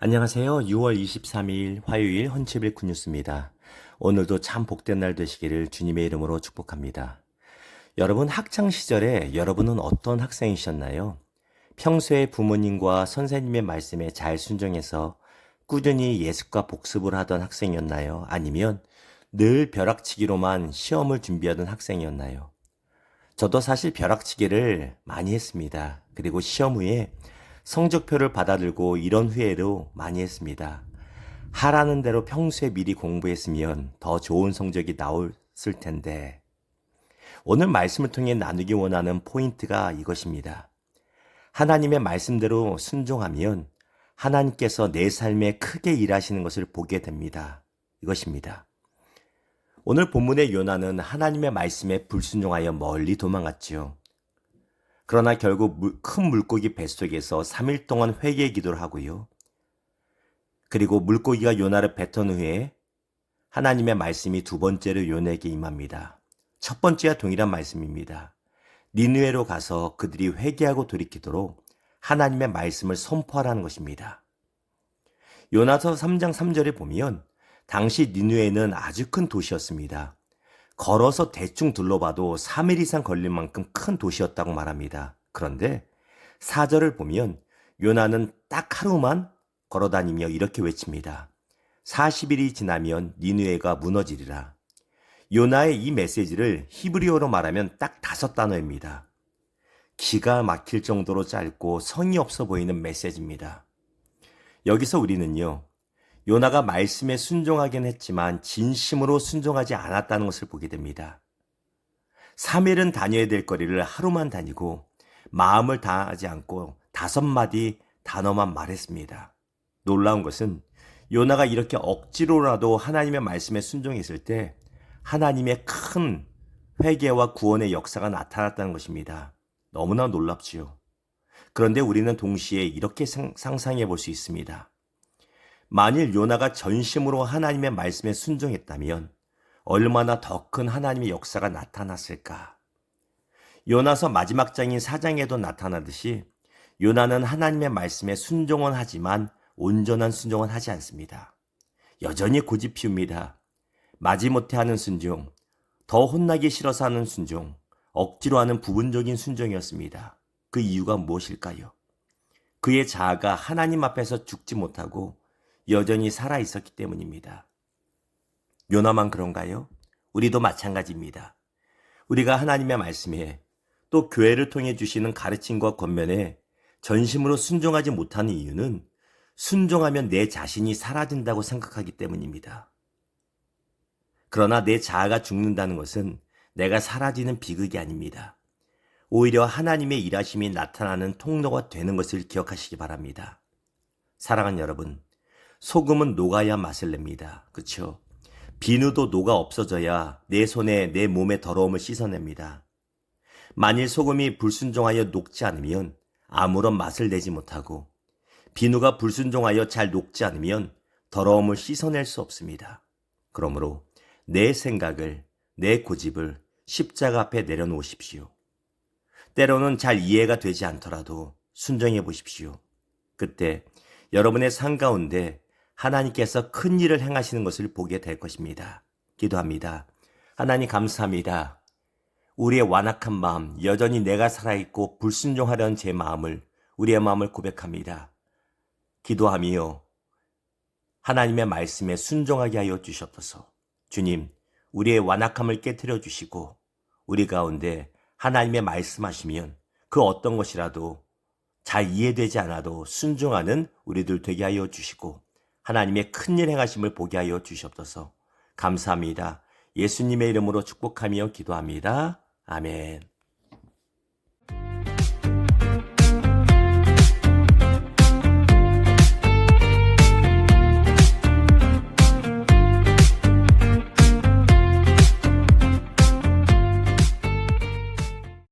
안녕하세요. 6월 23일 화요일 헌치빌 굿뉴스입니다. 오늘도 참 복된 날 되시기를 주님의 이름으로 축복합니다. 여러분 학창 시절에 여러분은 어떤 학생이셨나요? 평소에 부모님과 선생님의 말씀에 잘 순종해서 꾸준히 예습과 복습을 하던 학생이었나요? 아니면 늘 벼락치기로만 시험을 준비하던 학생이었나요? 저도 사실 벼락치기를 많이 했습니다. 그리고 시험 후에 성적표를 받아들고 이런 후회로 많이 했습니다. 하라는 대로 평소에 미리 공부했으면 더 좋은 성적이 나왔을 텐데. 오늘 말씀을 통해 나누기 원하는 포인트가 이것입니다. 하나님의 말씀대로 순종하면 하나님께서 내 삶에 크게 일하시는 것을 보게 됩니다. 이것입니다. 오늘 본문의 요나는 하나님의 말씀에 불순종하여 멀리 도망갔지요. 그러나 결국 큰 물고기 뱃속에서 3일 동안 회개 기도를 하고요. 그리고 물고기가 요나를 뱉은 후에 하나님의 말씀이 두 번째로 요나에게 임합니다. 첫 번째와 동일한 말씀입니다. 니느웨로 가서 그들이 회개하고 돌이키도록 하나님의 말씀을 선포하라는 것입니다. 요나서 3장 3절에 보면 당시 니느웨는 아주 큰 도시였습니다. 걸어서 대충 둘러봐도 3일 이상 걸릴 만큼 큰 도시였다고 말합니다. 그런데 4절을 보면 요나는 딱 하루만 걸어다니며 이렇게 외칩니다. 40일이 지나면 니느웨가 무너지리라. 요나의 이 메시지를 히브리어로 말하면 딱 5단어입니다. 기가 막힐 정도로 짧고 성의 없어 보이는 메시지입니다. 여기서 우리는요, 요나가 말씀에 순종하긴 했지만 진심으로 순종하지 않았다는 것을 보게 됩니다. 3일은 다녀야 될 거리를 하루만 다니고 마음을 다하지 않고 5마디 단어만 말했습니다. 놀라운 것은 요나가 이렇게 억지로라도 하나님의 말씀에 순종했을 때 하나님의 큰 회개와 구원의 역사가 나타났다는 것입니다. 너무나 놀랍지요. 그런데 우리는 동시에 이렇게 상상해 볼 수 있습니다. 만일 요나가 전심으로 하나님의 말씀에 순종했다면 얼마나 더 큰 하나님의 역사가 나타났을까? 요나서 마지막 장인 4장에도 나타나듯이 요나는 하나님의 말씀에 순종은 하지만 온전한 순종은 하지 않습니다. 여전히 고집 피웁니다. 마지못해 하는 순종, 더 혼나기 싫어서 하는 순종, 억지로 하는 부분적인 순종이었습니다. 그 이유가 무엇일까요? 그의 자아가 하나님 앞에서 죽지 못하고 여전히 살아있었기 때문입니다. 요나만 그런가요? 우리도 마찬가지입니다. 우리가 하나님의 말씀에 또 교회를 통해 주시는 가르침과 권면에 전심으로 순종하지 못하는 이유는 순종하면 내 자신이 사라진다고 생각하기 때문입니다. 그러나 내 자아가 죽는다는 것은 내가 사라지는 비극이 아닙니다. 오히려 하나님의 일하심이 나타나는 통로가 되는 것을 기억하시기 바랍니다. 사랑하는 여러분, 소금은 녹아야 맛을 냅니다. 그렇죠? 비누도 녹아 없어져야 내 손에 내 몸의 더러움을 씻어냅니다. 만일 소금이 불순종하여 녹지 않으면 아무런 맛을 내지 못하고 비누가 불순종하여 잘 녹지 않으면 더러움을 씻어낼 수 없습니다. 그러므로 내 생각을, 내 고집을 십자가 앞에 내려놓으십시오. 때로는 잘 이해가 되지 않더라도 순종해 보십시오. 그때 여러분의 삶 가운데 하나님께서 큰 일을 행하시는 것을 보게 될 것입니다. 기도합니다. 하나님 감사합니다. 우리의 완악한 마음, 여전히 내가 살아있고 불순종하려는 제 마음을, 우리의 마음을 고백합니다. 기도하며 하나님의 말씀에 순종하게 하여 주시옵소서. 주님, 우리의 완악함을 깨트려 주시고 우리 가운데 하나님의 말씀하시면 그 어떤 것이라도 잘 이해되지 않아도 순종하는 우리들 되게 하여 주시고 하나님의 큰일 행하심을 보게 하여 주시옵소서. 감사합니다. 예수님의 이름으로 축복하며 기도합니다. 아멘.